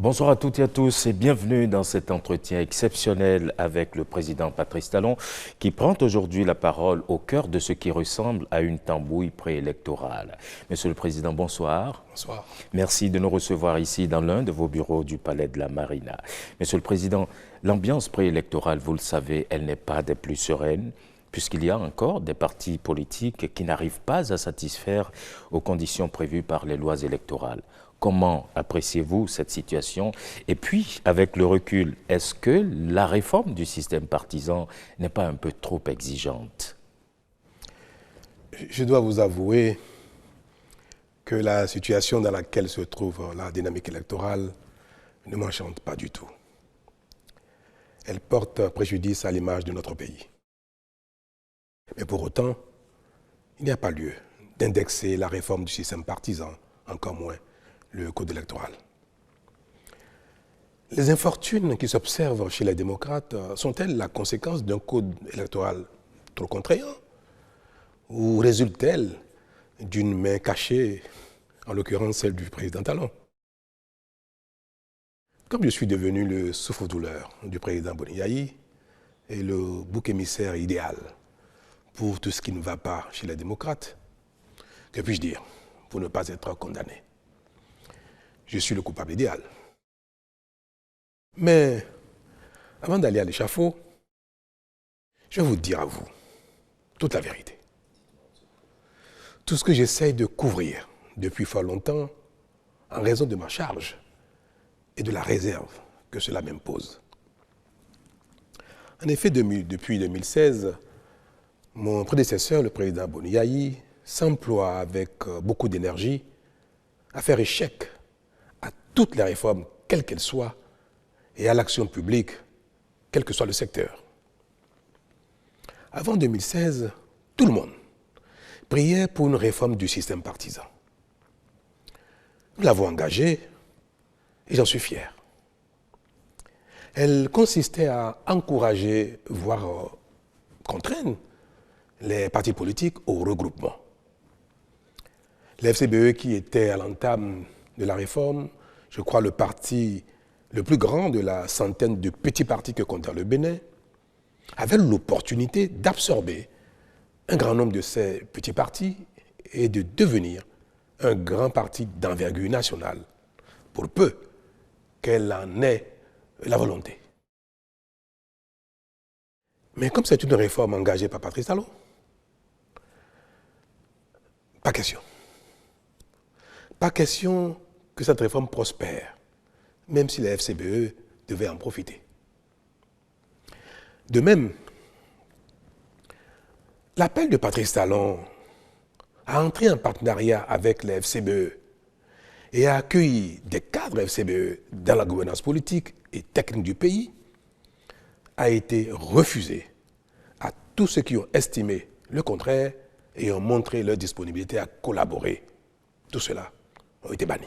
Bonsoir à toutes et à tous et bienvenue dans cet entretien exceptionnel avec le président Patrice Talon qui prend aujourd'hui la parole au cœur de ce qui ressemble à une tambouille préélectorale. Monsieur le Président, bonsoir. Bonsoir. Merci de nous recevoir ici dans l'un de vos bureaux du Palais de la Marina. Monsieur le Président, l'ambiance préélectorale, vous le savez, elle n'est pas des plus sereines, puisqu'il y a encore des partis politiques qui n'arrivent pas à satisfaire aux conditions prévues par les lois électorales. Comment appréciez-vous cette situation? Et puis, avec le recul, est-ce que la réforme du système partisan n'est pas un peu trop exigeante? Je dois vous avouer que la situation dans laquelle se trouve la dynamique électorale ne m'enchante pas du tout. Elle porte préjudice à l'image de notre pays. Mais pour autant, il n'y a pas lieu d'indexer la réforme du système partisan, encore moins le code électoral. Les infortunes qui s'observent chez les démocrates sont-elles la conséquence d'un code électoral trop contraignant ou résultent-elles d'une main cachée, en l'occurrence celle du président Talon? Comme je suis devenu le souffre-douleur du président Boni et le bouc émissaire idéal pour tout ce qui ne va pas chez les démocrates, que puis-je dire pour ne pas être condamné? Je suis le coupable idéal. Mais avant d'aller à l'échafaud, je vais vous dire à vous toute la vérité. Tout ce que j'essaye de couvrir depuis fort longtemps en raison de ma charge et de la réserve que cela m'impose. En effet, depuis 2016, mon prédécesseur, le président Boni s'emploie avec beaucoup d'énergie à faire échec à toutes les réformes, quelles qu'elles soient, et à l'action publique, quel que soit le secteur. Avant 2016, tout le monde priait pour une réforme du système partisan. Nous l'avons engagée et j'en suis fier. Elle consistait à encourager, voire contraindre, les partis politiques au regroupement. L'FCBE, qui était à l'entame de la réforme, je crois le parti le plus grand de la centaine de petits partis que comptait le Bénin, avait l'opportunité d'absorber un grand nombre de ces petits partis et de devenir un grand parti d'envergure nationale, pour peu qu'elle en ait la volonté. Mais comme c'est une réforme engagée par Patrice Talon, pas question. Pas question que cette réforme prospère, même si la FCBE devait en profiter. De même, l'appel de Patrice Talon à entrer en partenariat avec la FCBE et à accueillir des cadres FCBE dans la gouvernance politique et technique du pays a été refusé à tous ceux qui ont estimé le contraire et ont montré leur disponibilité à collaborer. Tout cela ont été bannis.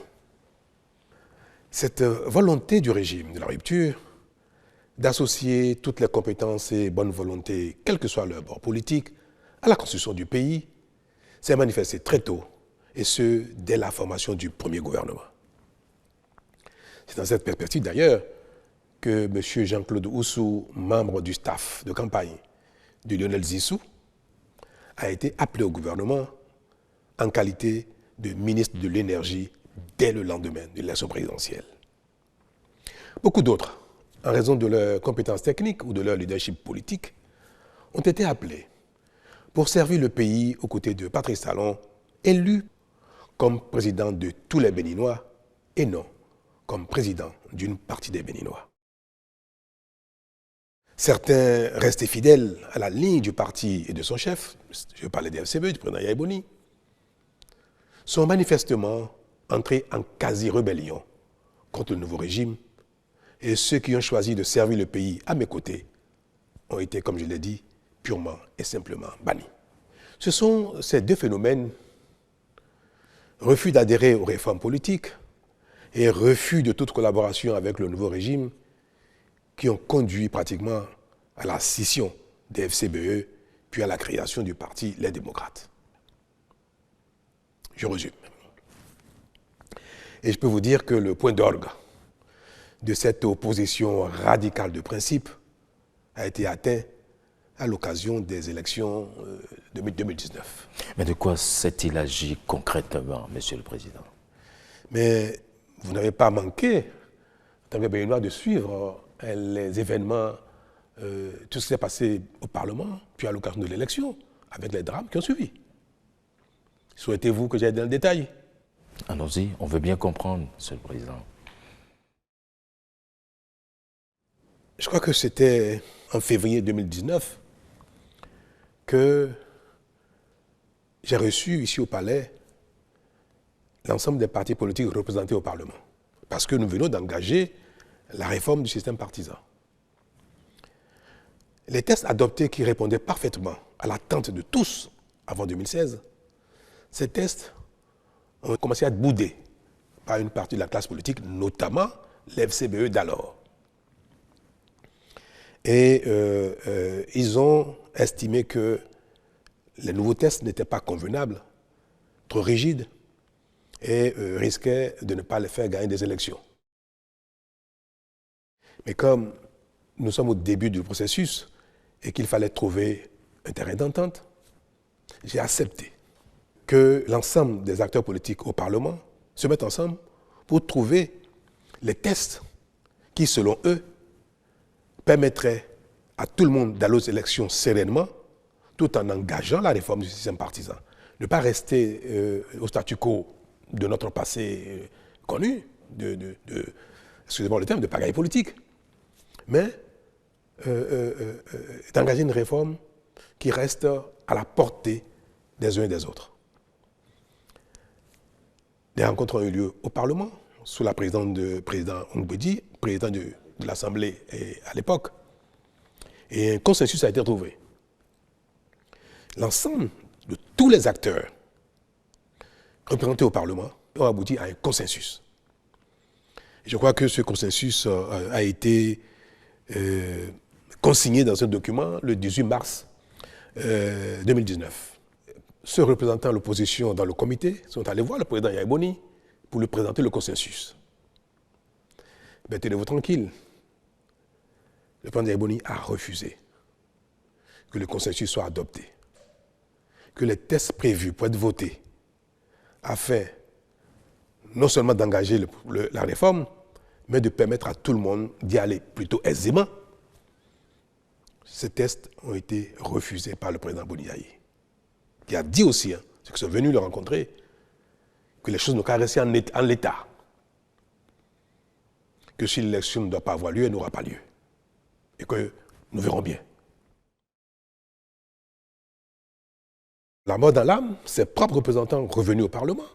Cette volonté du régime de la rupture d'associer toutes les compétences et bonnes volontés, quel que soit leur bord politique, à la construction du pays, s'est manifestée très tôt, et ce, dès la formation du premier gouvernement. C'est dans cette perspective d'ailleurs que M. Jean-Claude Oussou, membre du staff de campagne de Lionel Zissou, a été appelé au gouvernement en qualité de ministre de l'Énergie dès le lendemain de l'élection présidentielle. Beaucoup d'autres, en raison de leurs compétences techniques ou de leur leadership politique, ont été appelés pour servir le pays aux côtés de Patrice Talon, élu comme président de tous les Béninois et non comme président d'une partie des Béninois. Certains restés fidèles à la ligne du parti et de son chef, je parlais des FCBE, du président Yaya Boni, sont manifestement entrés en quasi-rébellion contre le nouveau régime, et ceux qui ont choisi de servir le pays à mes côtés ont été, comme je l'ai dit, purement et simplement bannis. Ce sont ces deux phénomènes, refus d'adhérer aux réformes politiques et refus de toute collaboration avec le nouveau régime qui ont conduit pratiquement à la scission des FCBE, puis à la création du parti Les Démocrates. Je résume. Et je peux vous dire que le point d'orgue de cette opposition radicale de principe a été atteint à l'occasion des élections de 2019. Mais de quoi s'est-il agi concrètement, Monsieur le Président? Mais vous n'avez pas manqué, en tant que Béninois, de suivre les événements, tout ce qui s'est passé au Parlement, puis à l'occasion de l'élection, avec les drames qui ont suivi. Souhaitez-vous que j'aille dans le détail? Allons-y, on veut bien comprendre, Monsieur le Président. Je crois que c'était en février 2019 que j'ai reçu ici au Palais l'ensemble des partis politiques représentés au Parlement. Parce que nous venons d'engager la réforme du système partisan. Les textes adoptés qui répondaient parfaitement à l'attente de tous avant 2016, ces textes ont commencé à être boudés par une partie de la classe politique, notamment les FCBE d'alors. Et ils ont estimé que les nouveaux textes n'étaient pas convenables, trop rigides, et risquaient de ne pas les faire gagner des élections. Mais comme nous sommes au début du processus et qu'il fallait trouver un terrain d'entente, j'ai accepté que l'ensemble des acteurs politiques au Parlement se mettent ensemble pour trouver les textes qui, selon eux, permettraient à tout le monde d'aller aux élections sereinement, tout en engageant la réforme du système partisan. Ne pas rester au statu quo de notre passé connu, excusez-moi le terme, de pagaille politique, mais d'engager une réforme qui reste à la portée des uns et des autres. Des rencontres ont eu lieu au Parlement, sous la présidence de président Ongbedi, président de l'Assemblée à l'époque, et un consensus a été trouvé. L'ensemble de tous les acteurs représentés au Parlement ont abouti à un consensus. Je crois que ce consensus a été consigné dans un document le 18 mars 2019. Ceux représentant l'opposition dans le comité sont allés voir le président Yahya Boni pour lui présenter le consensus. Mais tenez-vous tranquille, le président Yahya Boni a refusé que le consensus soit adopté, que les tests prévus pour être votés afin non seulement d'engager la réforme, mais de permettre à tout le monde d'y aller plutôt aisément. Ces tests ont été refusés par le président Boni Yaye, qui a dit aussi, ceux qui sont venus le rencontrer, que les choses n'ont qu'à rester en l'état. Que si l'élection ne doit pas avoir lieu, elle n'aura pas lieu. Et que nous verrons bien. La mort dans l'âme, ses propres représentants revenus au Parlement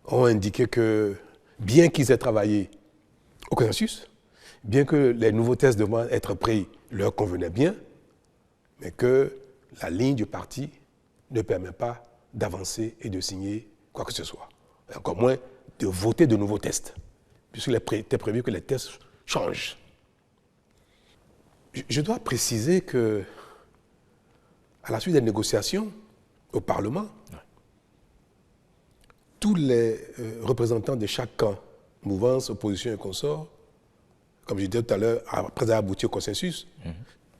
ont indiqué que, bien qu'ils aient travaillé au consensus, bien que les nouveaux tests devant être pris leur convenaient bien, mais que la ligne du parti ne permet pas d'avancer et de signer quoi que ce soit. Et encore moins de voter de nouveaux tests, puisqu'il était prévu que les tests changent. Je dois préciser que, à la suite des négociations au Parlement, tous les représentants de chaque camp, mouvance, opposition et consorts, comme je disais tout à l'heure, après avoir abouti au consensus,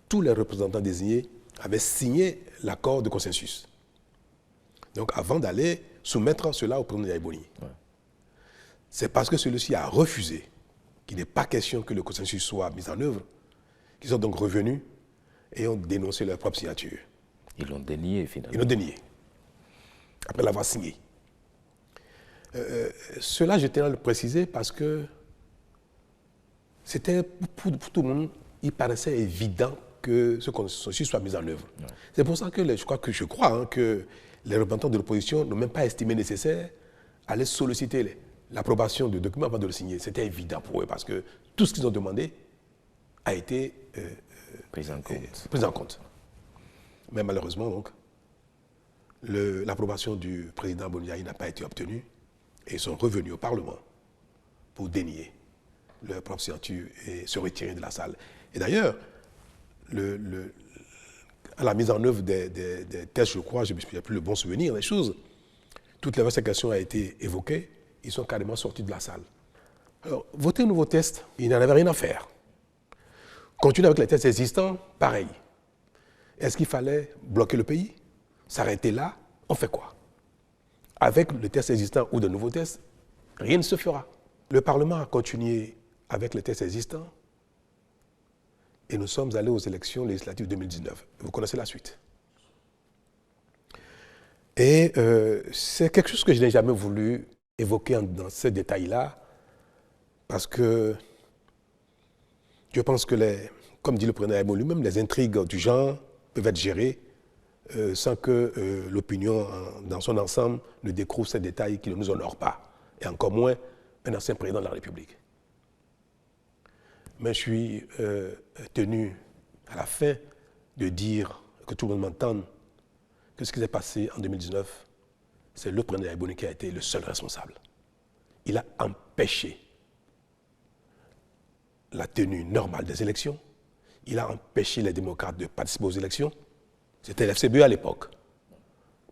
tous les représentants désignés avaient signé l'accord de consensus. Donc avant d'aller soumettre cela au président Yahya Boni. C'est parce que celui-ci a refusé qu'il n'est pas question que le consensus soit mis en œuvre, qu'ils sont donc revenus et ont dénoncé leur propre signature. Ils l'ont dénié finalement. Ils l'ont dénié, après l'avoir signé. Cela, je tiens à le préciser parce que c'était, pour tout le monde, il paraissait évident que ce consensus soit mis en œuvre. C'est pour ça que je crois que les représentants de l'opposition n'ont même pas estimé nécessaire d'aller solliciter l'approbation du document avant de le signer. C'était évident pour eux parce que tout ce qu'ils ont demandé a été pris en compte. Mais malheureusement, donc, l'approbation du président Boni Yaye n'a pas été obtenue et ils sont revenus au Parlement pour dénier leur propre signature et se retirer de la salle. Et d'ailleurs, à la mise en œuvre des tests, je crois, je n'ai plus le bon souvenir des choses, toutes les questions ont été évoquées, ils sont carrément sortis de la salle. Alors, voter un nouveau test, il n'en avait rien à faire. Continuer avec les tests existants, pareil. Est-ce qu'il fallait bloquer le pays? S'arrêter là? On fait quoi? Avec le test existant ou de nouveaux tests, rien ne se fera. Le Parlement a continué avec les tests existants et nous sommes allés aux élections législatives 2019. Vous connaissez la suite. Et c'est quelque chose que je n'ai jamais voulu évoquer dans ces détails-là parce que je pense que, comme dit le président Aïbo lui-même, les intrigues du genre peuvent être gérées sans que l'opinion dans son ensemble ne découvre ces détails qui ne nous honorent pas, et encore moins un ancien président de la République. Mais je suis tenu à la fin de dire, que tout le monde m'entende, que ce qui s'est passé en 2019, c'est le président Aïbo qui a été le seul responsable. Il a empêché la tenue normale des élections, il a empêché les démocrates de participer aux élections. C'était l'FCBE à l'époque,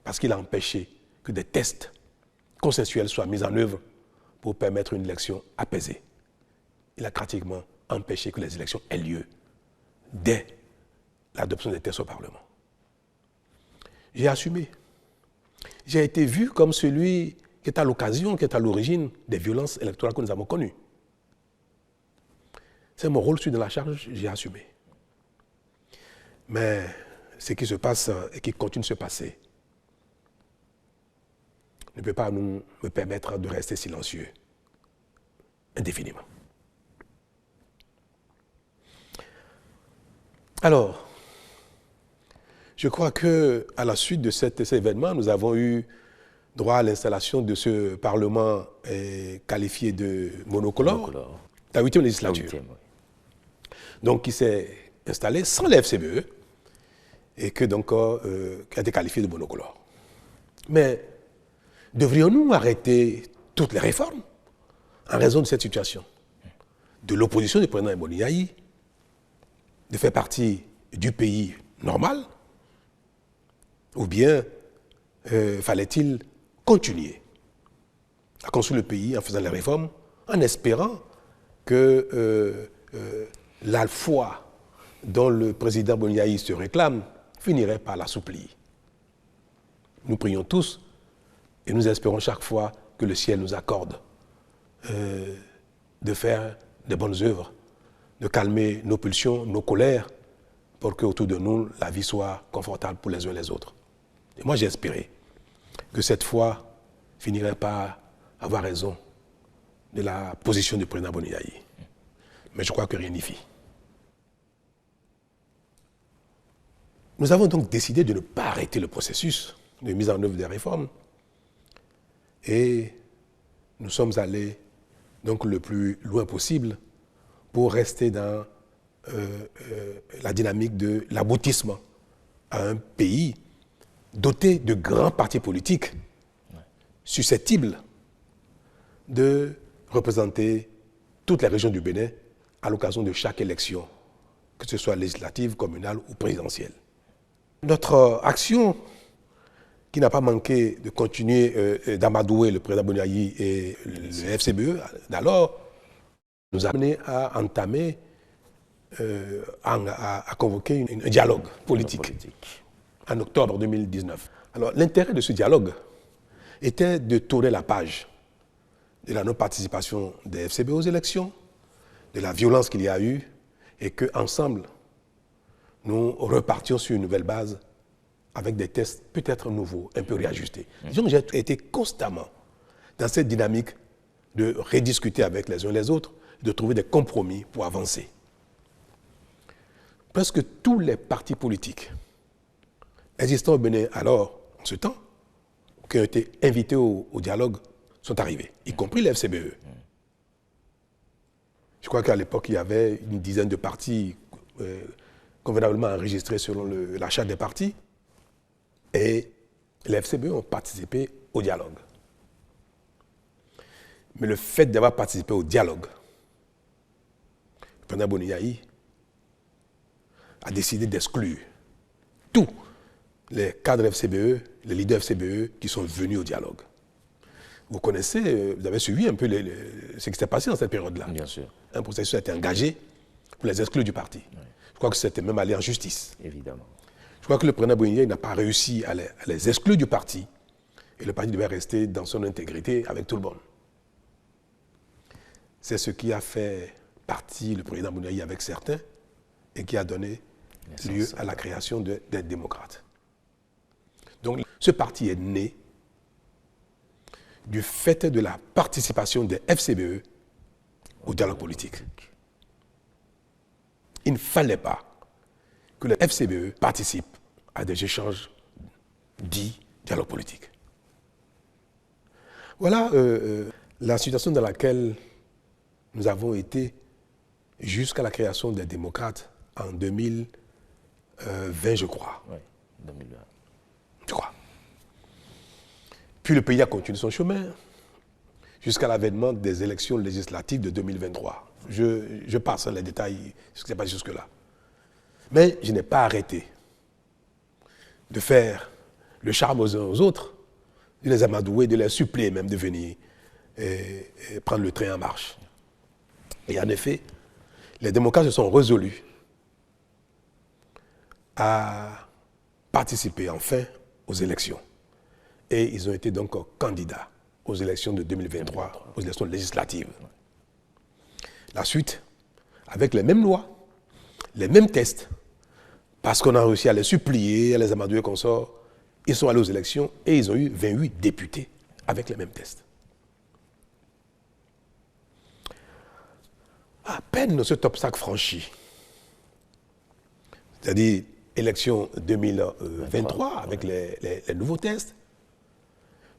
parce qu'il a empêché que des tests consensuels soient mis en œuvre pour permettre une élection apaisée. Il a pratiquement empêché que les élections aient lieu dès l'adoption des tests au Parlement. J'ai assumé. J'ai été vu comme celui qui est à l'occasion, qui est à l'origine des violences électorales que nous avons connues. C'est mon rôle, je suis dans la charge, j'ai assumé. Mais ce qui se passe et qui continue de se passer ne peut pas me permettre de rester silencieux indéfiniment. Alors, je crois qu'à la suite de cet événement, nous avons eu droit à l'installation de ce Parlement qualifié de monocolore, la 8e législature. La 8e, oui. Donc, qui s'est installé sans la FCBE et qui a été qualifié de monocolore. Mais devrions-nous arrêter toutes les réformes en raison de cette situation? De l'opposition du président Aïbo Ndiaye, de faire partie du pays normal, ou bien fallait-il continuer à construire le pays en faisant les réformes, en espérant que la foi dont le président Boniaï se réclame finirait par l'assouplir. Nous prions tous et nous espérons chaque fois que le ciel nous accorde de faire de bonnes œuvres, de calmer nos pulsions, nos colères, pour qu'autour de nous, la vie soit confortable pour les uns et les autres. Et moi, j'ai espéré que cette foi finirait par avoir raison de la position du président Boniaï. Mais je crois que rien n'y fit. Nous avons donc décidé de ne pas arrêter le processus de mise en œuvre des réformes et nous sommes allés donc le plus loin possible pour rester dans la dynamique de l'aboutissement à un pays doté de grands partis politiques susceptibles de représenter toutes les régions du Bénin à l'occasion de chaque élection, que ce soit législative, communale ou présidentielle. Notre action, qui n'a pas manqué de continuer d'amadouer le président Boniaï et le FCBE d'alors, nous a amené à entamer, à convoquer un dialogue politique en octobre 2019. Alors l'intérêt de ce dialogue était de tourner la page de la non-participation des FCBE aux élections, de la violence qu'il y a eu, et qu'ensemble, nous repartions sur une nouvelle base avec des tests peut-être nouveaux, un peu réajustés. Disons que j'ai été constamment dans cette dynamique de rediscuter avec les uns et les autres, de trouver des compromis pour avancer. Presque tous les partis politiques existants au Bénin alors, en ce temps, qui ont été invités au dialogue, sont arrivés, y compris les FCBE. Je crois qu'à l'époque, il y avait une dizaine de partis convenablement enregistrés selon la charte des partis. Et les FCBE ont participé au dialogue. Mais le fait d'avoir participé au dialogue, le président Boni a décidé d'exclure tous les cadres FCBE, les leaders FCBE qui sont venus au dialogue. Vous connaissez, vous avez suivi un peu ce qui s'est passé dans cette période-là. Bien sûr. Un processus a été engagé pour les exclure du parti. Oui. Je crois que c'était même allé en justice. Évidemment. Je crois que le président Boni n'a pas réussi à les exclure du parti. Et le parti devait rester dans son intégrité avec tout le monde. C'est ce qui a fait partie le président Boni avec certains et qui a donné lieu à la création des démocrates. Donc ce parti est né du fait de la participation des FCBE au dialogue politique. Il ne fallait pas que les FCBE participent à des échanges dits dialogue politique. Voilà la situation dans laquelle nous avons été jusqu'à la création des démocrates en 2020, je crois. Oui, 2020. Je crois. Puis le pays a continué son chemin jusqu'à l'avènement des élections législatives de 2023. Je passe les détails, ce qui s'est passé jusque-là. Mais je n'ai pas arrêté de faire le charme aux uns aux autres, de les amadouer, de les supplier même de venir et prendre le train en marche. Et en effet, les démocrates se sont résolus à participer enfin aux élections. Et ils ont été donc candidats aux élections de 2023, aux élections législatives. La suite, avec les mêmes lois, les mêmes tests, parce qu'on a réussi à les supplier, à les amadouer qu'on sort, ils sont allés aux élections et ils ont eu 28 députés avec les mêmes tests. À peine cet obstacle franchi, c'est-à-dire élection 2023 avec les nouveaux tests,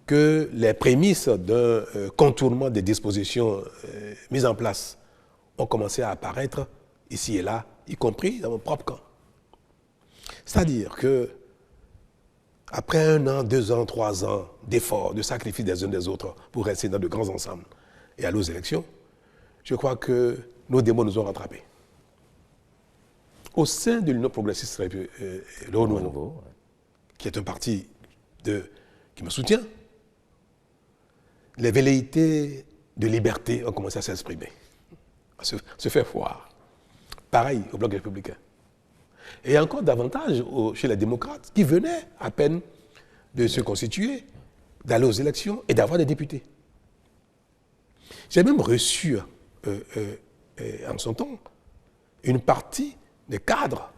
que les prémices d'un contournement des dispositions mises en place ont commencé à apparaître ici et là, y compris dans mon propre camp. C'est-à-dire que après 1 an, 2 ans, 3 ans d'efforts, de sacrifices des uns des autres pour rester dans de grands ensembles et aller aux élections, je crois que nos démons nous ont rattrapés. Au sein de l'Union progressiste, le Renouveau, qui est un parti qui me soutient, les velléités de liberté ont commencé à s'exprimer, à se faire voir. Pareil au Bloc républicain. Et encore davantage chez les démocrates qui venaient à peine de se constituer, d'aller aux élections et d'avoir des députés. J'ai même reçu, en son temps, une partie des cadres,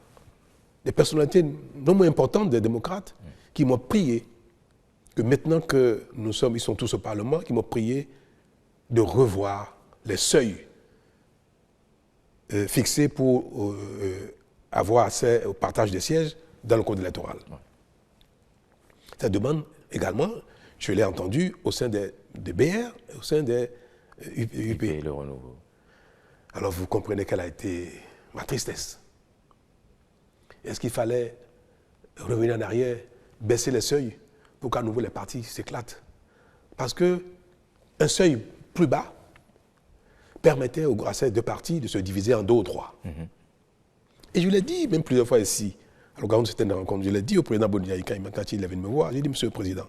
des personnalités non moins importantes des démocrates qui m'ont prié, que maintenant que ils sont tous au Parlement, qui m'ont prié de revoir les seuils fixés pour avoir accès au partage des sièges dans le code électoral. Cette demande, également, je l'ai entendue au sein des BR, au sein des UP. Le Renouveau. Alors vous comprenez quelle a été ma tristesse. Est-ce qu'il fallait revenir en arrière, baisser les seuils pour qu'à nouveau les partis s'éclatent? Parce qu'un seuil plus bas permettait à ces deux partis de se diviser en 2 ou 3. Et je l'ai dit même plusieurs fois ici, à l'occasion de certaines rencontres, je l'ai dit au président Boni quand il est venu me voir, j'ai dit, Monsieur le Président,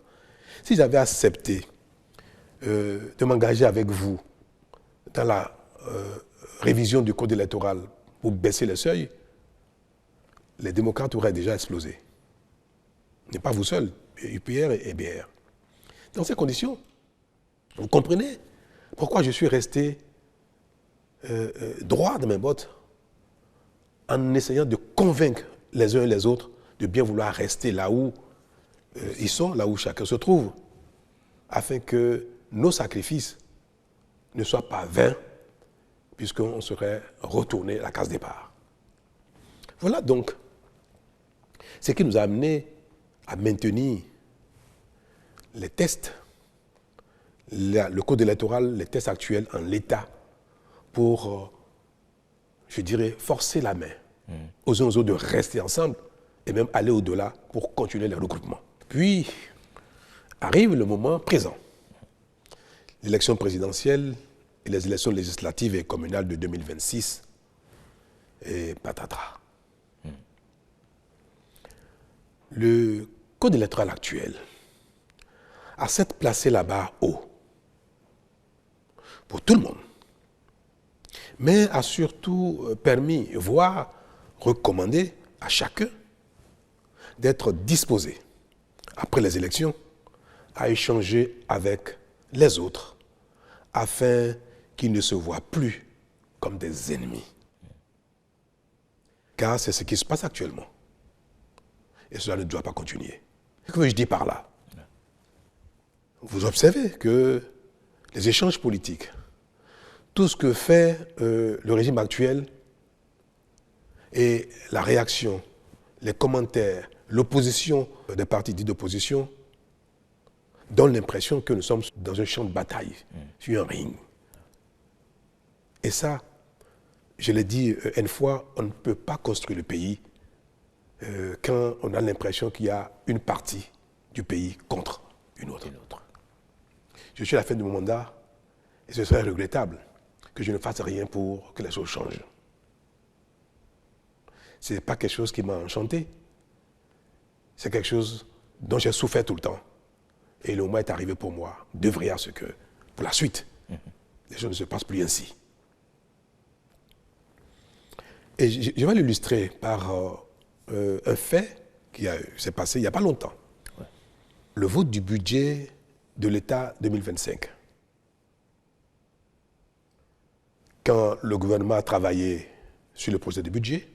si j'avais accepté de m'engager avec vous dans la révision du code électoral pour baisser les seuils, les démocrates auraient déjà explosé. Mais pas vous seul, UPR et BR. Dans ces conditions, vous comprenez pourquoi je suis resté droit dans mes bottes en essayant de convaincre les uns et les autres de bien vouloir rester là où ils sont, là où chacun se trouve, afin que nos sacrifices ne soient pas vains, puisqu'on serait retourné à la case départ. Voilà donc ce qui nous a amené à maintenir les tests, le code électoral, les tests actuels en l'état pour, je dirais, forcer la main aux uns aux autres de rester ensemble et même aller au-delà pour continuer les regroupements. Puis arrive le moment présent. l'élection présidentielle et les élections législatives et communales de 2026 et patatras. Le code électoral actuel a certes placé la barre haut pour tout le monde, mais a surtout permis, voire recommandé à chacun d'être disposé, après les élections, à échanger avec les autres afin qu'ils ne se voient plus comme des ennemis. Car c'est ce qui se passe actuellement. Et cela ne doit pas continuer. Que veux-je dire par là? Vous observez que les échanges politiques, tout ce que fait le régime actuel et la réaction, les commentaires, l'opposition des partis dits d'opposition donnent l'impression que nous sommes dans un champ de bataille, sur un ring. Et ça, je l'ai dit une fois, on ne peut pas construire le pays quand on a l'impression qu'il y a une partie du pays contre une autre. Je suis à la fin de mon mandat et ce serait regrettable que je ne fasse rien pour que les choses changent. Ce n'est pas quelque chose qui m'a enchanté. C'est quelque chose dont j'ai souffert tout le temps. Et le moment est arrivé pour moi d'œuvrer à ce que, pour la suite, les choses ne se passent plus ainsi. Et je vais l'illustrer par un fait qui s'est passé il n'y a pas longtemps. Ouais. Le vote du budget de l'État 2025. Quand le gouvernement a travaillé sur le projet de budget,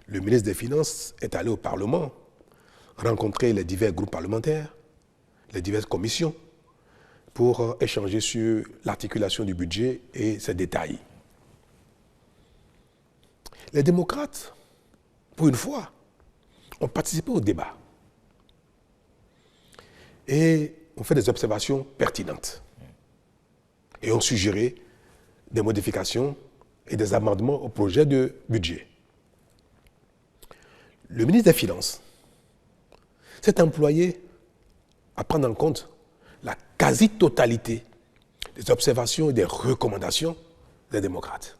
le ministre des Finances est allé au Parlement rencontrer les divers groupes parlementaires, les diverses commissions, pour échanger sur l'articulation du budget et ses détails. Les démocrates, pour une fois, ont participé au débat et ont fait des observations pertinentes et ont suggéré des modifications et des amendements au projet de budget. Le ministre des Finances s'est employé à prendre en compte la quasi-totalité des observations et des recommandations des démocrates.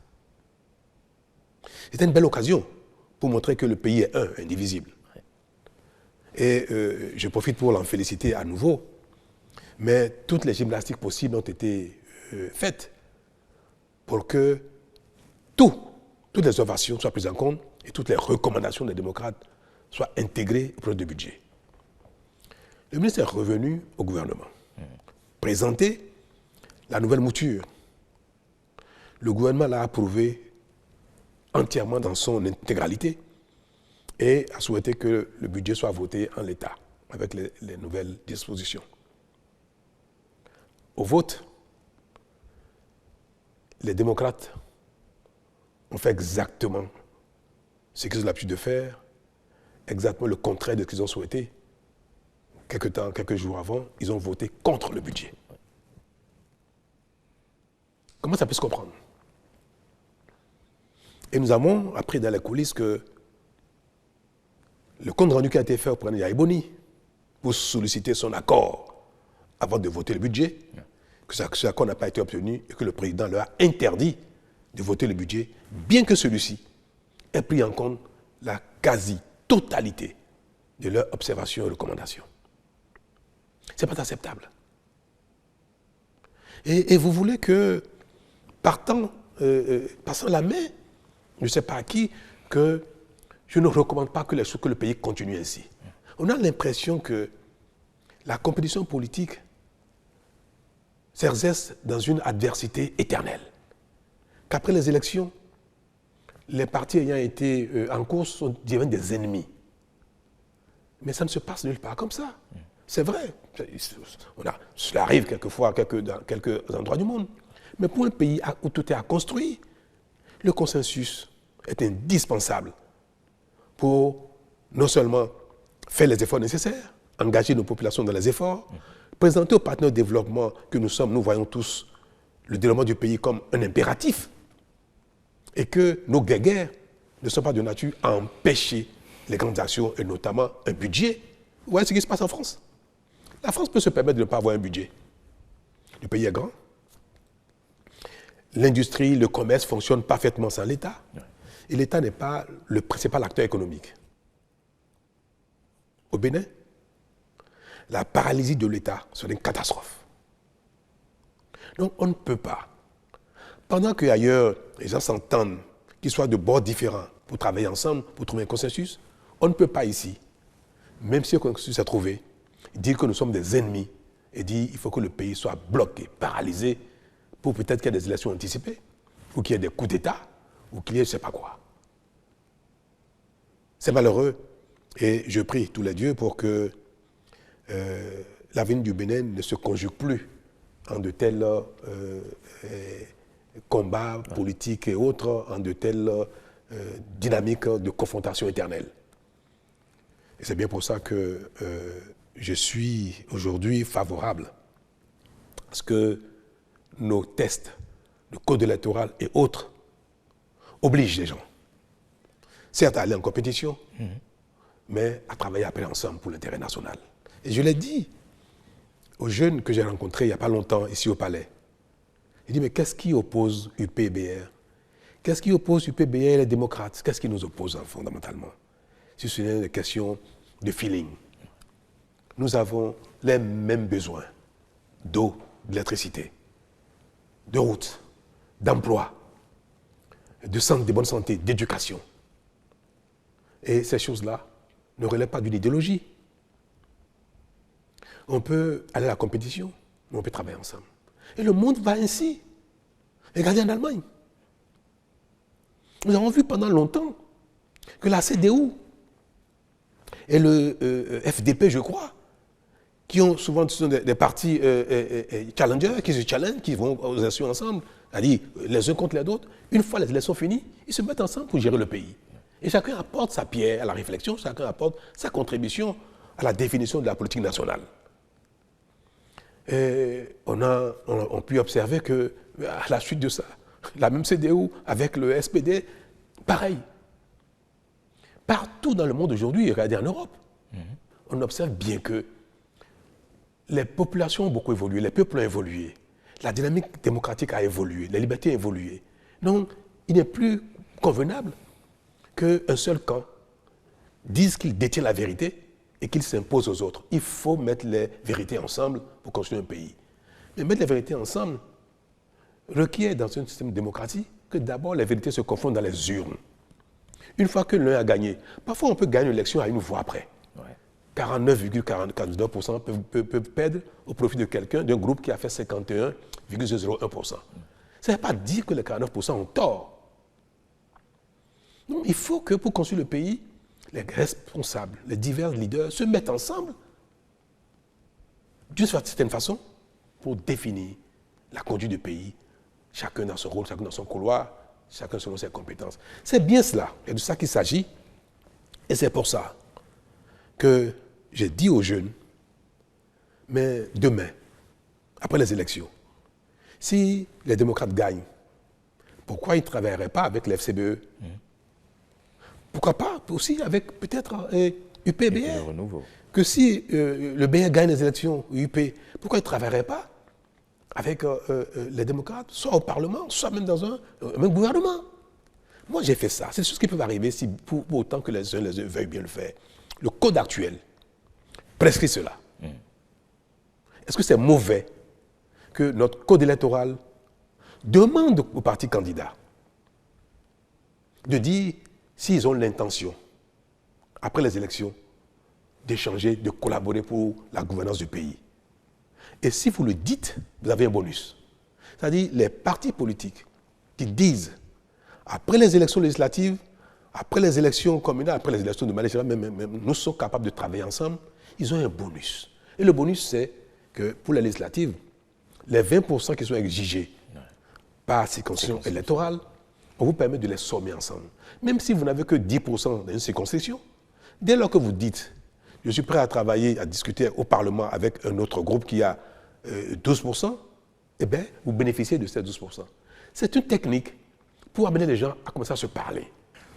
C'était une belle occasion pour montrer que le pays est indivisible. Et je profite pour l'en féliciter à nouveau, mais toutes les gymnastiques possibles ont été faites pour que toutes les ovations soient prises en compte et toutes les recommandations des démocrates soient intégrées au projet de budget. Le ministre est revenu au gouvernement, présenter la nouvelle mouture. Le gouvernement l'a approuvé entièrement dans son intégralité et a souhaité que le budget soit voté en l'état avec les nouvelles dispositions. Au vote, les démocrates ont fait exactement ce qu'ils ont l'habitude de faire, exactement le contraire de ce qu'ils ont souhaité. Quelques jours avant, ils ont voté contre le budget. Comment ça peut se comprendre? Et nous avons appris dans les coulisses que le compte rendu qui a été fait au président Yahya Boni pour solliciter son accord avant de voter le budget, que ce accord n'a pas été obtenu et que le président leur a interdit de voter le budget, bien que celui-ci ait pris en compte la quasi-totalité de leurs observations et recommandations. Ce n'est pas acceptable. Et vous voulez que, passant la main, je ne sais pas à qui, que je ne recommande pas que le pays continue ainsi. On a l'impression que la compétition politique s'exerce dans une adversité éternelle. Qu'après les élections, les partis ayant été en course deviennent des ennemis. Mais ça ne se passe nulle part comme ça. C'est vrai. Cela arrive quelquefois dans quelques endroits du monde. Mais pour un pays où tout est à construire, le consensus est indispensable pour non seulement faire les efforts nécessaires, engager nos populations dans les efforts, présenter aux partenaires de développement que nous sommes, nous voyons tous le développement du pays comme un impératif et que nos guerres ne sont pas de nature à empêcher les grandes actions et notamment un budget. Vous voyez ce qui se passe en France. La France peut se permettre de ne pas avoir un budget. Le pays est grand. L'industrie, le commerce fonctionnent parfaitement sans l'État. Et l'État n'est pas le principal acteur économique. Au Bénin, la paralysie de l'État serait une catastrophe. Donc on ne peut pas, pendant qu'ailleurs les gens s'entendent, qu'ils soient de bords différents pour travailler ensemble, pour trouver un consensus, on ne peut pas ici, même si un consensus est trouvé, dire que nous sommes des ennemis et dire qu'il faut que le pays soit bloqué, paralysé, pour peut-être qu'il y ait des élections anticipées, ou qu'il y ait des coups d'État, ou qu'il y ait je ne sais pas quoi. C'est malheureux et je prie tous les dieux pour que l'avenir du Bénin ne se conjugue plus en de tels combats politiques et autres, en de telles dynamiques de confrontation éternelle. Et c'est bien pour ça que je suis aujourd'hui favorable à ce que nos tests, le code électoral et autres, obligent les gens, certes à aller en compétition, mais à travailler après ensemble pour l'intérêt national. Et je l'ai dit aux jeunes que j'ai rencontrés il n'y a pas longtemps ici au Palais. Il dit, mais qu'est-ce qui oppose UP-BR? Qu'est-ce qui oppose UP-BR et les démocrates? Qu'est-ce qui nous oppose fondamentalement? Si ce n'est une question de feeling. Nous avons les mêmes besoins d'eau, d'électricité, de routes, d'emploi, de bonne santé, d'éducation. Et ces choses-là ne relèvent pas d'une idéologie. On peut aller à la compétition, mais on peut travailler ensemble. Et le monde va ainsi. Regardez en Allemagne. Nous avons vu pendant longtemps que la CDU et le FDP, je crois, qui ont souvent des partis challengers, qui se challengent, qui vont aux élections ensemble, c'est-à-dire les uns contre les autres, une fois les élections finies, ils se mettent ensemble pour gérer le pays. Et chacun apporte sa pierre à la réflexion, chacun apporte sa contribution à la définition de la politique nationale. Et on peut observer que, à la suite de ça, la même CDU avec le SPD, pareil. Partout dans le monde aujourd'hui, regardez en Europe, on observe bien que les populations ont beaucoup évolué, les peuples ont évolué, la dynamique démocratique a évolué, les libertés ont évolué. Donc, il n'est plus convenable qu'un seul camp dise qu'il détient la vérité et qu'il s'impose aux autres. Il faut mettre les vérités ensemble pour construire un pays. Mais mettre les vérités ensemble requiert dans un système démocratique que d'abord les vérités se confondent dans les urnes. Une fois que l'un a gagné, parfois on peut gagner une élection à une voix près. 49,49% peuvent perdre au profit de quelqu'un, d'un groupe qui a fait 51,01%. Ça ne veut pas dire que les 49% ont tort. Non, il faut que pour construire le pays, les responsables, les divers leaders se mettent ensemble d'une certaine façon pour définir la conduite du pays, chacun dans son rôle, chacun dans son couloir, chacun selon ses compétences. C'est bien cela, et de ça qu'il s'agit. Et c'est pour ça que j'ai dit aux jeunes, mais demain, après les élections, si les démocrates gagnent, pourquoi ils ne travailleraient pas avec l'FCBE? Pourquoi pas aussi avec peut-être UP-BR? Que si le BR gagne les élections, UP, pourquoi ils ne travailleraient pas avec les démocrates, soit au Parlement, soit même dans un même gouvernement? Moi, j'ai fait ça. C'est des choses qui peuvent arriver si, pour autant que les uns veuillent bien le faire. Le code actuel prescrit cela. Est-ce que c'est mauvais que notre code électoral demande aux partis candidats de dire s'ils ont l'intention, après les élections, d'échanger, de collaborer pour la gouvernance du pays? Et si vous le dites, vous avez un bonus. C'est-à-dire les partis politiques qui disent, après les élections législatives, après les élections communales, après les élections de manière générale, même, nous sommes capables de travailler ensemble, ils ont un bonus. Et le bonus, c'est que pour les législatives, les 20% qui sont exigés par circonscription électorale, on vous permet de les sommer ensemble. Même si vous n'avez que 10% dans une circonscription, dès lors que vous dites, je suis prêt à travailler, à discuter au Parlement avec un autre groupe qui a 12%, eh bien, vous bénéficiez de ces 12%. C'est une technique pour amener les gens à commencer à se parler.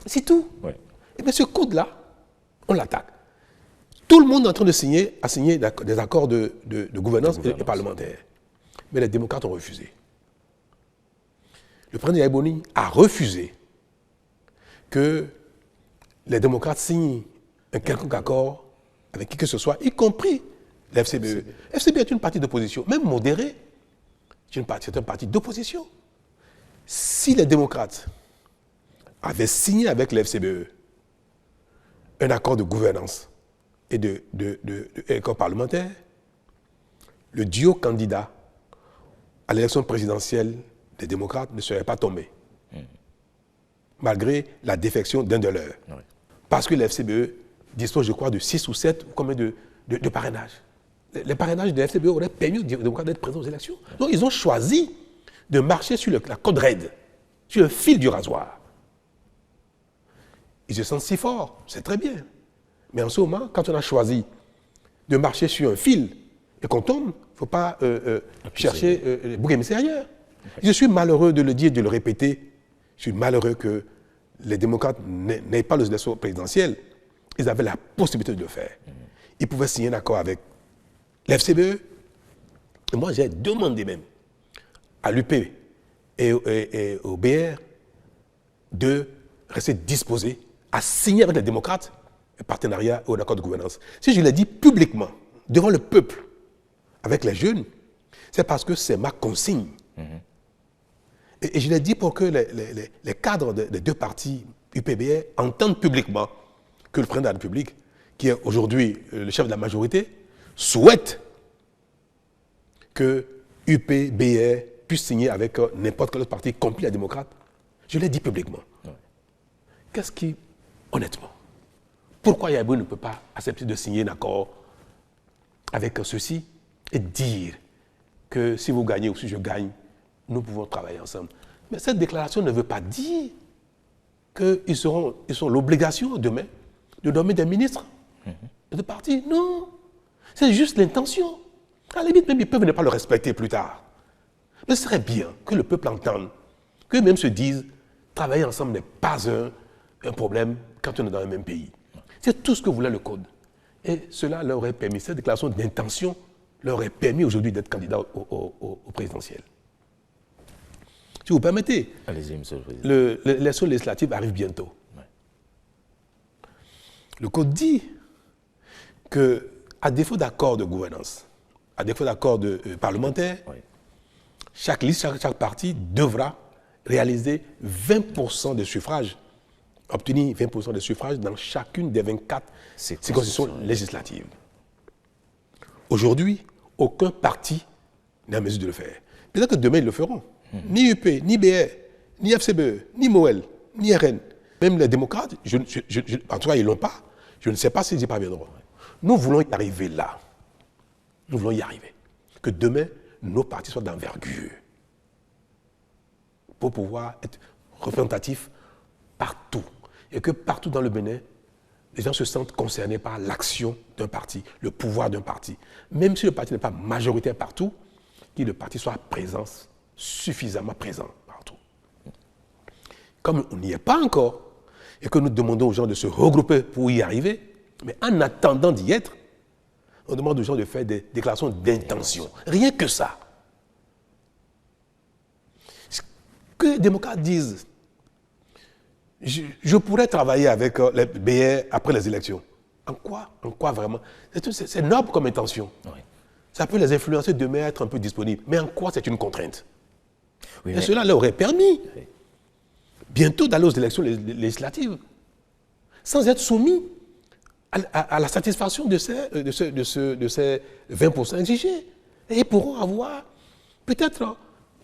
C'est tout. Ouais. Et bien, ce code-là, on l'attaque. Tout le monde est en train de signer des accords de gouvernance et parlementaire. mais les démocrates ont refusé. Le président Yaï a refusé que les démocrates signent un quelconque accord avec qui que ce soit, y compris la FCBE. La FCBE est une partie d'opposition, même modérée. C'est un parti d'opposition. Si les démocrates avaient signé avec la FCBE un accord de gouvernance et d'accord parlementaire, le duo candidat à l'élection présidentielle des démocrates ne serait pas tombé, malgré la défection d'un de leurs. Oui. Parce que la FCBE dispose, je crois, de 6 ou 7 combien de parrainages. Les parrainages de la FCBE auraient permis aux démocrates d'être présents aux élections. Donc ils ont choisi de marcher sur la corde raide, sur le fil du rasoir. Ils se sentent si forts, c'est très bien. Mais en ce moment, quand on a choisi de marcher sur un fil et qu'on tombe, il ne faut pas chercher les boucs émissaires ailleurs. Je suis malheureux de le dire et de le répéter. Je suis malheureux que les démocrates n'aient pas les élections présidentielles. Ils avaient la possibilité de le faire. Ils pouvaient signer un accord avec l'FCBE. Et moi, j'ai demandé même à l'UP et au BR de rester disposés à signer avec les démocrates un partenariat ou un accord de gouvernance. Si je l'ai dit publiquement, devant le peuple, avec les jeunes, c'est parce que c'est ma consigne. Et je l'ai dit pour que les cadres des deux partis UPBR entendent publiquement que le président de la République, qui est aujourd'hui le chef de la majorité, souhaite que UPBR puisse signer avec n'importe quel autre parti, y compris les démocrates. Je l'ai dit publiquement. Ouais. Qu'est-ce qui, honnêtement, pourquoi Yaï ne peut pas accepter de signer un accord avec ceux-ci et dire que si vous gagnez ou si je gagne, nous pouvons travailler ensemble. Mais cette déclaration ne veut pas dire qu'ils ont l'obligation demain de nommer des ministres de partis. Non, c'est juste l'intention. À la limite, même ils peuvent ne pas le respecter plus tard. Mais ce serait bien que le peuple entende, qu'eux-mêmes se disent, travailler ensemble n'est pas un problème quand on est dans le même pays. C'est tout ce que voulait le Code. Et cela leur aurait permis, cette déclaration d'intention leur aurait permis aujourd'hui d'être candidat au présidentiel. Si vous permettez, allez-y, monsieur le président. L'élection législative arrive bientôt. Ouais. Le Code dit qu'à défaut d'accord de gouvernance, à défaut d'accord parlementaire, ouais, chaque liste, chaque parti devra réaliser 20% des suffrages, obtenir 20% des suffrages dans chacune des 24 circonscriptions législatives. Aujourd'hui, aucun parti n'est en mesure de le faire. Peut-être que demain, ils le feront. Ni UP, ni BR, ni FCBE, ni MOEL, ni RN, même les démocrates, en tout cas, ils ne l'ont pas. Je ne sais pas s'ils y parviendront. Nous voulons y arriver là. Nous voulons y arriver. Que demain, nos partis soient d'envergure pour pouvoir être représentatifs partout. Et que partout dans le Bénin, les gens se sentent concernés par l'action d'un parti, le pouvoir d'un parti. Même si le parti n'est pas majoritaire partout, que le parti soit présent, suffisamment présent partout. Comme on n'y est pas encore, et que nous demandons aux gens de se regrouper pour y arriver, mais en attendant d'y être, on demande aux gens de faire des déclarations d'intention. Rien que ça. Que les démocrates disent, je pourrais travailler avec les BR après les élections. En quoi vraiment? C'est noble comme intention. Oui. Ça peut les influencer demain à être un peu disponibles. Mais en quoi c'est une contrainte? Oui, et cela leur aurait permis bientôt d'aller aux élections législatives sans être soumis à la satisfaction de ces 20% exigés. Et ils pourront avoir peut-être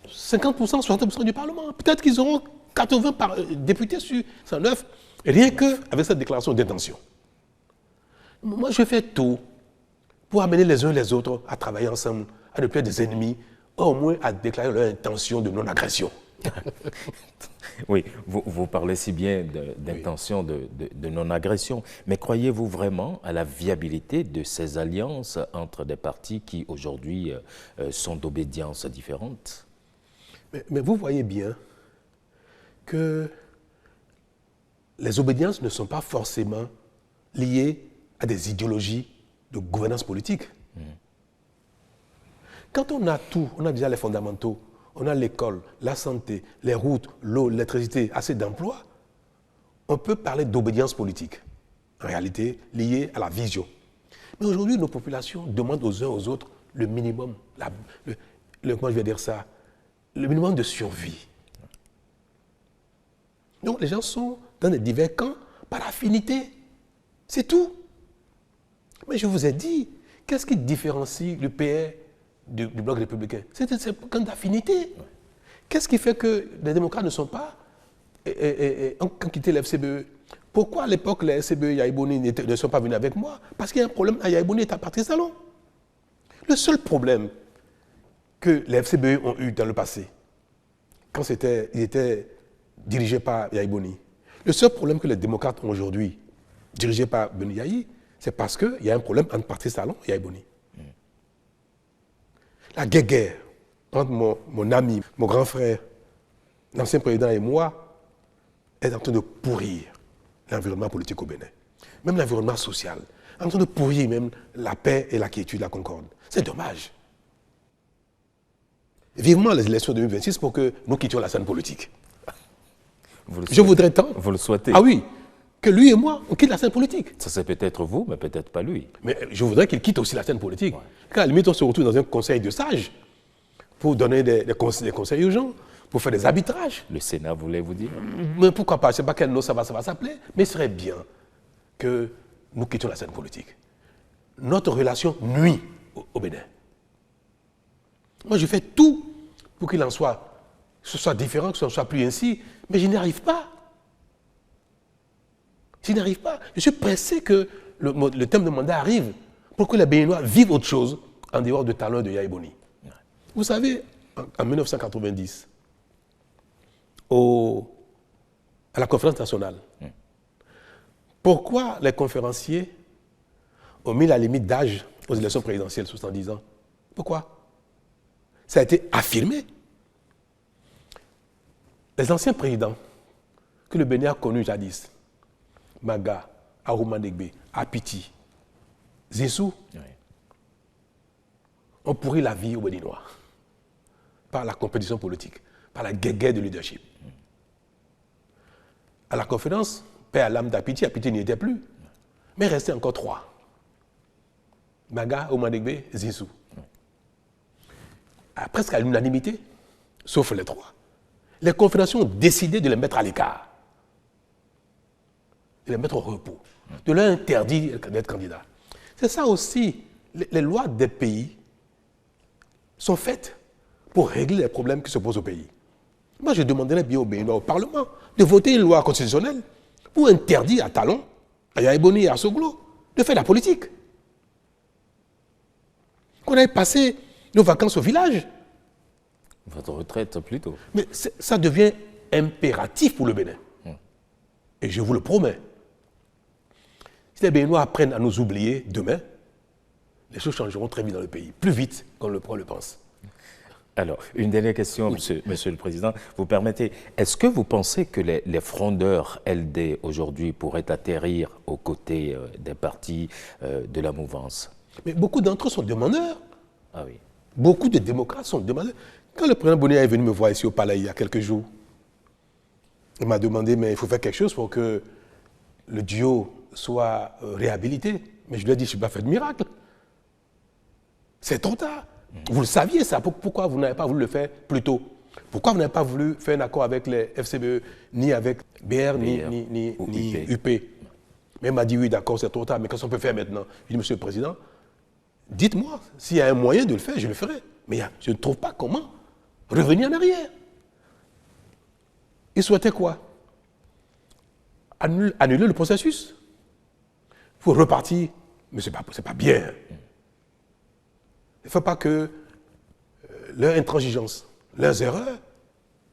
50%, 60% du Parlement. Peut-être qu'ils auront 80 députés sur 109, rien qu'avec cette déclaration d'intention. Moi, je fais tout pour amener les uns les autres à travailler ensemble, à ne plus être des ennemis, au moins à déclarer leur intention de non-agression. Oui, vous parlez si bien d'intention de non-agression, mais croyez-vous vraiment à la viabilité de ces alliances entre des partis qui aujourd'hui sont d'obédiences différentes? Mais vous voyez bien que les obédiences ne sont pas forcément liées à des idéologies de gouvernance politique. Quand on a tout, on a déjà les fondamentaux, on a l'école, la santé, les routes, l'eau, l'électricité, assez d'emplois, on peut parler d'obédience politique, en réalité liée à la vision. Mais aujourd'hui, nos populations demandent aux uns aux autres le minimum, comment je vais dire ça, le minimum de survie. Donc les gens sont dans des divers camps par affinité. C'est tout. Mais je vous ai dit, qu'est-ce qui différencie le PR du bloc républicain? C'est un camp d'affinité. Qu'est-ce qui fait que les démocrates ne sont pas ont quitté la FCBE? Pourquoi à l'époque les FCBE Yaïboni ne sont pas venus avec moi? Parce qu'il y a un problème à Yaïboni et à Patrice Talon. Le seul problème que les FCBE ont eu dans le passé, quand ils étaient dirigés par Yaïboni, le seul problème que les démocrates ont aujourd'hui, dirigés par Beni Yahi, c'est parce qu'il y a un problème entre Patrice Talon et Yaïboni. La guerre entre mon ami, mon grand frère, l'ancien président et moi, est en train de pourrir l'environnement politique au Bénin. Même l'environnement social. En train de pourrir même la paix et la quiétude, la concorde. C'est dommage. Vivement les élections de 2026 pour que nous quittions la scène politique. Je voudrais tant. Vous le souhaitez? Ah oui, que lui et moi, on quitte la scène politique. Ça c'est peut-être vous, mais peut-être pas lui. Mais je voudrais qu'il quitte aussi la scène politique. Ouais. Quand à la limite, on se retrouve dans un conseil de sages pour donner des conseils aux gens, pour faire des arbitrages. Le Sénat voulait vous dire? Mais pourquoi pas? Je ne sais pas quel nom ça va s'appeler, mais ce serait bien que nous quittions la scène politique. Notre relation nuit au Bénin. Moi, je fais tout pour qu'il en soit, que ce soit différent, que ce ne soit plus ainsi, mais je n'y arrive pas. Je n'y arrive pas. Je suis pressé que le terme de mandat arrive pour que les Béninois vivent autre chose en dehors de Talon et de Yaïboni. Vous savez, en 1990, à la conférence nationale, pourquoi les conférenciers ont mis la limite d'âge aux élections présidentielles, 70 ans? Pourquoi? Ça a été affirmé. Les anciens présidents que le Bénin a connus jadis, Maga, Arouma Negbe, Apiti, Zissou, ont pourri la vie aux Béninois par la compétition politique, par la guerre de leadership. À la conférence, paix à l'âme d'Apiti, Apiti n'y était plus, mais il restait encore 3. Maga, Arouma Negbe, Zissou. Presque à l'unanimité, sauf les 3. Les confédérations ont décidé de les mettre à l'écart, de les mettre au repos, de leur interdire d'être candidats. C'est ça aussi, les lois des pays sont faites pour régler les problèmes qui se posent au pays. Moi, je demanderais bien au Béninois, au Parlement, de voter une loi constitutionnelle pour interdire à Talon, à Yaïboni et à Soglo de faire la politique. Qu'on aille passer nos vacances au village. Votre retraite plutôt. Mais ça devient impératif pour le Bénin. Et je vous le promets. Si les Béninois apprennent à nous oublier demain, les choses changeront très vite dans le pays, plus vite qu'on le pense. Alors, une dernière question, monsieur le Président. Vous permettez, est-ce que vous pensez que les frondeurs LD aujourd'hui pourraient atterrir aux côtés des partis de la mouvance? Mais beaucoup d'entre eux sont demandeurs. Ah oui. Beaucoup de démocrates sont demandeurs. Quand le président Boni est venu me voir ici au palais il y a quelques jours, il m'a demandé, mais il faut faire quelque chose pour que le duo soit réhabilité. Mais je lui ai dit, je ne suis pas fait de miracle. C'est trop tard. Vous le saviez ça. Pourquoi vous n'avez pas voulu le faire plus tôt? Pourquoi vous n'avez pas voulu faire un accord avec les FCBE, ni avec BR, ni UP? Mais il m'a dit, oui, d'accord, c'est trop tard, mais qu'est-ce qu'on peut faire maintenant? Je lui ai dit, monsieur le Président, dites-moi, s'il y a un moyen de le faire, je le ferai. Mais je ne trouve pas comment revenir en arrière. Il souhaitait quoi? Annuler le processus. Il faut repartir. Mais ce n'est pas bien. Il ne faut pas que leur intransigeance, leurs erreurs,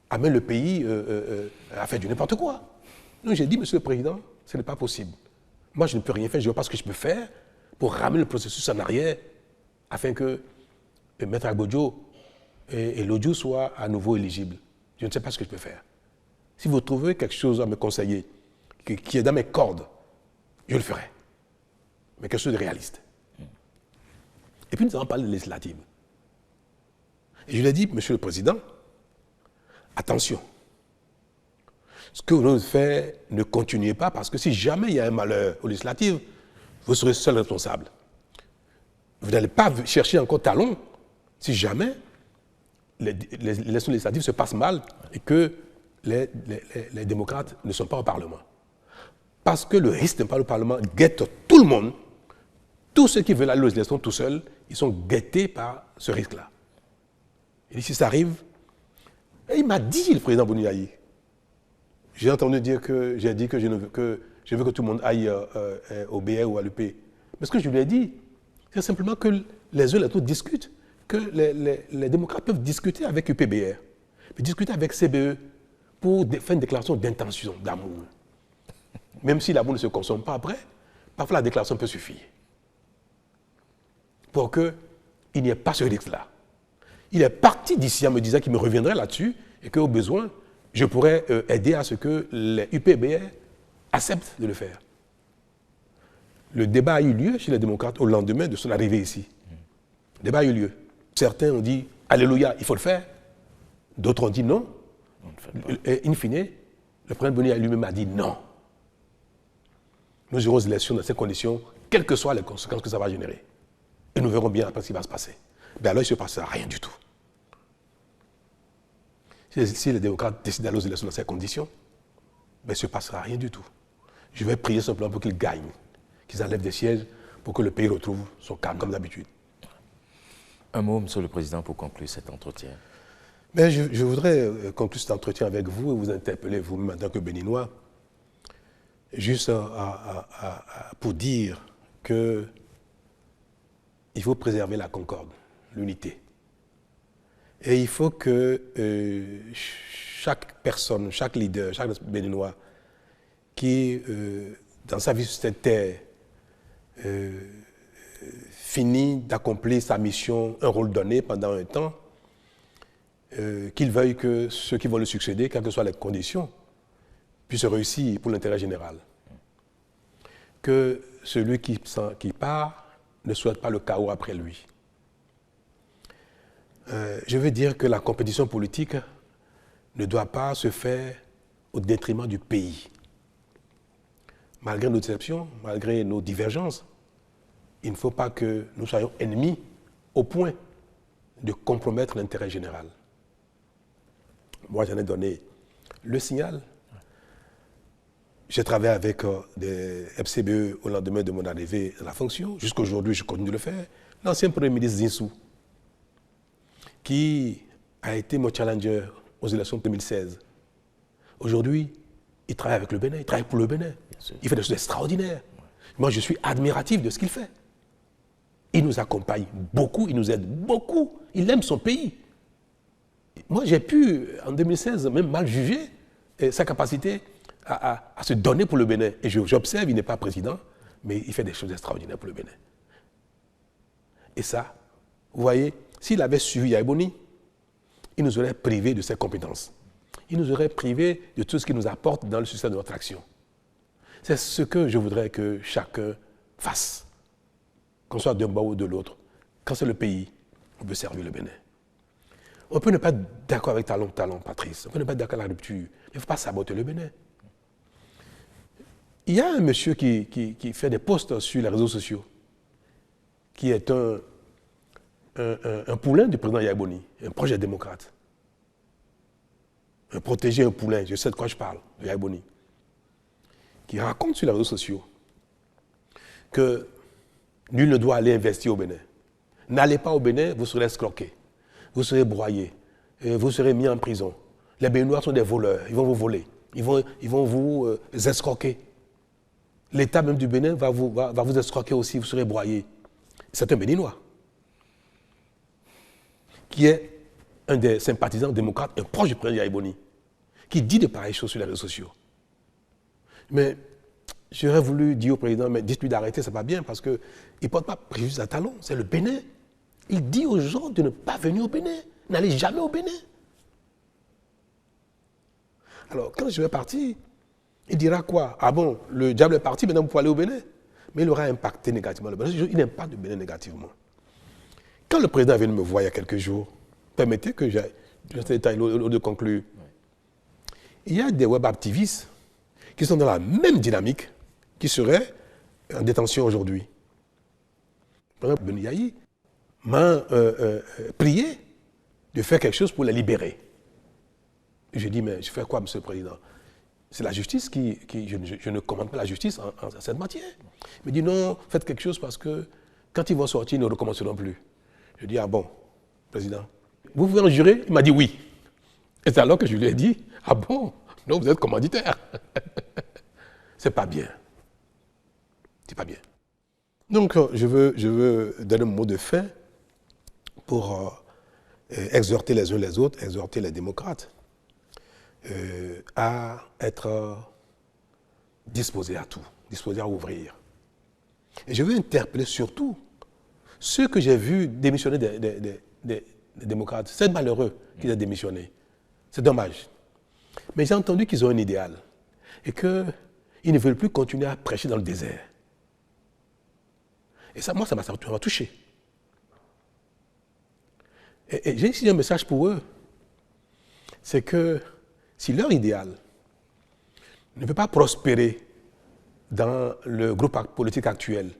amènent le pays à faire du n'importe quoi. Donc j'ai dit, monsieur le Président, ce n'est pas possible. Moi, je ne peux rien faire, je ne vois pas ce que je peux faire pour ramener le processus en arrière afin que Maître Agbodjo et l'audio soient à nouveau éligibles. Je ne sais pas ce que je peux faire. Si vous trouvez quelque chose à me conseiller qui est dans mes cordes, je le ferai. Mais quelque chose de réaliste. Et puis nous allons parler de législative. Et je lui ai dit, Monsieur le Président, attention. Ce que vous venez de faire, ne continuez pas, parce que si jamais il y a un malheur aux législatives, vous serez seul responsable. Vous n'allez pas chercher encore talon si jamais les élections législatives se passent mal et que les démocrates ne sont pas au Parlement. Parce que le risque de ne pas aller au Parlement guette tout le monde. Tous ceux qui veulent aller aux élections tout seuls, ils sont guettés par ce risque-là. Et si ça arrive, et il m'a dit, le président Boniaï, j'ai entendu dire que j'ai dit que je veux que tout le monde aille au BR ou à l'UP. Mais ce que je lui ai dit, c'est simplement que les uns et les autres discutent, que les démocrates peuvent discuter avec UPBR, puis discuter avec CBE pour faire une déclaration d'intention, d'amour. Même si l'amour ne se consomme pas après, parfois la déclaration peut suffire. Pour qu'il n'y ait pas ce risque-là. Il est parti d'ici en me disant qu'il me reviendrait là-dessus et qu'au besoin, je pourrais aider à ce que les UPBR acceptent de le faire. Le débat a eu lieu chez les démocrates au lendemain de son arrivée ici. Le débat a eu lieu. Certains ont dit « Alléluia, il faut le faire ». D'autres ont dit non. Et in fine, le président Boniaï lui-même a dit non. Nous aurons des élections dans ces conditions, quelles que soient les conséquences que ça va générer. Et nous verrons bien après ce qui va se passer. Mais alors il ne se passera rien du tout. Si les démocrates décident d'aller aux élections dans ces conditions, il ne se passera rien du tout. Je vais prier simplement pour qu'ils gagnent, qu'ils enlèvent des sièges pour que le pays retrouve son calme comme d'habitude. Un mot, Monsieur le Président, pour conclure cet entretien. Mais je voudrais conclure cet entretien avec vous et vous interpeller vous-même en tant que Béninois, juste pour dire qu'il faut préserver la concorde, l'unité. Et il faut que chaque personne, chaque leader, chaque Béninois qui, dans sa vie sur cette terre, finit d'accomplir sa mission, un rôle donné pendant un temps, qu'il veuille que ceux qui vont le succéder, quelles que soient les conditions, puissent réussir pour l'intérêt général. Que celui qui part ne souhaite pas le chaos après lui. Je veux dire que la compétition politique ne doit pas se faire au détriment du pays. Malgré nos déceptions, malgré nos divergences, il ne faut pas que nous soyons ennemis au point de compromettre l'intérêt général. Moi, j'en ai donné le signal. J'ai travaillé avec des FCBE au lendemain de mon arrivée à la fonction. Jusqu'à aujourd'hui, je continue de le faire. L'ancien Premier ministre Zinsou, qui a été mon challenger aux élections de 2016. Aujourd'hui, il travaille avec le Bénin, il travaille pour le Bénin. Il fait des choses extraordinaires. Moi, je suis admiratif de ce qu'il fait. Il nous accompagne beaucoup, il nous aide beaucoup. Il aime son pays. Moi, j'ai pu, en 2016, même mal juger sa capacité à se donner pour le Bénin. Et j'observe, il n'est pas président, mais il fait des choses extraordinaires pour le Bénin. Et ça, vous voyez, s'il avait suivi Yaya Boni, il nous aurait privés de ses compétences. Il nous aurait privés de tout ce qu'il nous apporte dans le succès de notre action. C'est ce que je voudrais que chacun fasse, qu'on soit d'un bord ou de l'autre. Quand c'est le pays, on peut servir le Bénin. On peut ne pas être d'accord avec talon, Patrice. On peut ne pas être d'accord avec la rupture. Mais il ne faut pas saboter le Bénin. Il y a un monsieur qui fait des posts sur les réseaux sociaux, qui est un poulain du président Yaya Boni, un projet démocrate. Un protégé, un poulain, je sais de quoi je parle, de Yaya Boni, qui raconte sur les réseaux sociaux que nul ne doit aller investir au Bénin. N'allez pas au Bénin, vous serez escroqué, vous serez broyé, vous serez mis en prison. Les Béninois sont des voleurs, ils vont vous voler, ils vont vous escroquer. L'État même du Bénin va vous escroquer aussi, vous serez broyé. C'est un Béninois qui est un des sympathisants démocrates, un proche du président Yaya Boni, qui dit de pareilles choses sur les réseaux sociaux. Mais j'aurais voulu dire au président, mais dites-lui d'arrêter, c'est pas bien, parce qu'il ne porte pas préjudice à talon, c'est le Bénin. Il dit aux gens de ne pas venir au Bénin, n'allez jamais au Bénin. Alors, quand je vais partir, il dira quoi? Ah bon, le diable est parti, maintenant vous pouvez aller au Bénin. Mais il aura impacté négativement le Bénin. Il n'aime pas de Bénin négativement. Quand le président est venu me voir il y a quelques jours permettez que j'aille dans ce détail de conclure. Il y a des web activistes qui sont dans la même dynamique, qui seraient en détention aujourd'hui. Par exemple, Ben Yahi m'a prié de faire quelque chose pour les libérer. J'ai dit, mais je fais quoi, Monsieur le Président? C'est la justice je ne commande pas la justice en cette matière. Il me dit, non, faites quelque chose parce que quand ils vont sortir, ils ne recommenceront plus. Je dis, ah bon, Président, vous pouvez en jurer? Il m'a dit oui. Et c'est alors que je lui ai dit, ah bon, non, vous êtes commanditaire. C'est pas bien. C'est pas bien. Donc, je veux donner un mot de fin pour exhorter les uns les autres, exhorter les démocrates à être disposés à tout, disposés à ouvrir. Et je veux interpeller surtout ceux que j'ai vus démissionner des démocrates. C'est malheureux qu'ils aient démissionné. C'est dommage. Mais j'ai entendu qu'ils ont un idéal et qu'ils ne veulent plus continuer à prêcher dans le désert. Et ça, moi, ça m'a touché. Et j'ai ici un message pour eux. C'est que si leur idéal ne peut pas prospérer dans le groupe politique actuel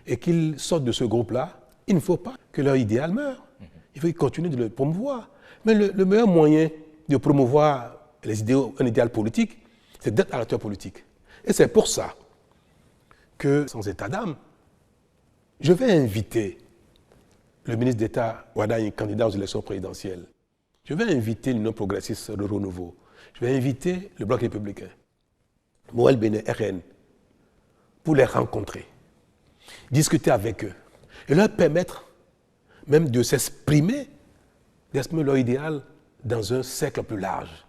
et qu'ils sortent de ce groupe-là, il ne faut pas que leur idéal meure. Il faut qu'ils continuent de le promouvoir. Mais le meilleur moyen de promouvoir un idéal politique, c'est d'être un acteur politique. Et c'est pour ça que, sans état d'âme, je vais inviter le ministre d'État Wadagne, candidat aux élections présidentielles. Je vais inviter l'Union progressiste de renouveau. Je vais inviter le Bloc républicain, Moël Bénin, RN, pour les rencontrer, discuter avec eux et leur permettre même de s'exprimer leur idéal dans un cercle plus large.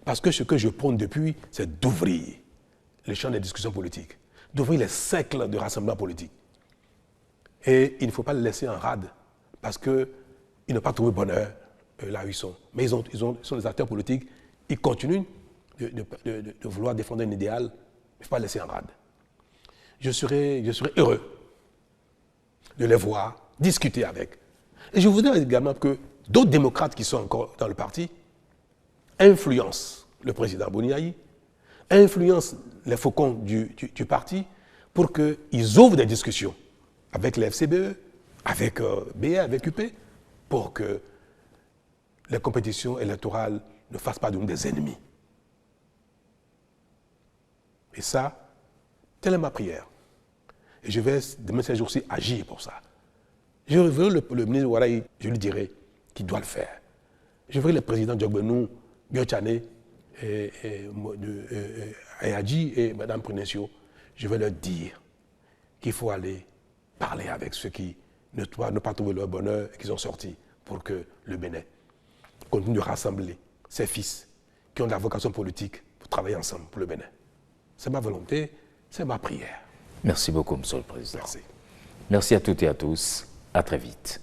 Parce que ce que je prône depuis, c'est d'ouvrir le champ des discussions politiques, d'ouvrir les cercles de rassemblement politique. Et il ne faut pas les laisser en rade, parce qu'ils n'ont pas trouvé bonheur là où ils sont. Mais ils sont des acteurs politiques, ils continuent de vouloir défendre un idéal, il ne faut pas les laisser en rade. Je serai heureux de les voir, discuter avec. Et je voudrais également que d'autres démocrates qui sont encore dans le parti influencent le président Boni Yahi, influencent les faucons du parti pour qu'ils ouvrent des discussions avec les FCBE, avec BA, avec UP, pour que les compétitions électorales ne fassent pas de nous des ennemis. Et ça, telle est ma prière. Et je vais, demain ces jours-ci, agir pour ça. Je veux le ministre Ouattara, je lui dirai qu'il doit le faire. Je veux le président Djogbenou, Biochane, Ayadji et Mme Prudencio, je vais leur dire qu'il faut aller parler avec ceux qui ne pas trouver leur bonheur et qui sont sortis pour que le Bénin continue de rassembler ses fils qui ont de la vocation politique pour travailler ensemble pour le Bénin. C'est ma volonté, c'est ma prière. Merci beaucoup, Monsieur le Président. Merci. Merci à toutes et à tous. À très vite.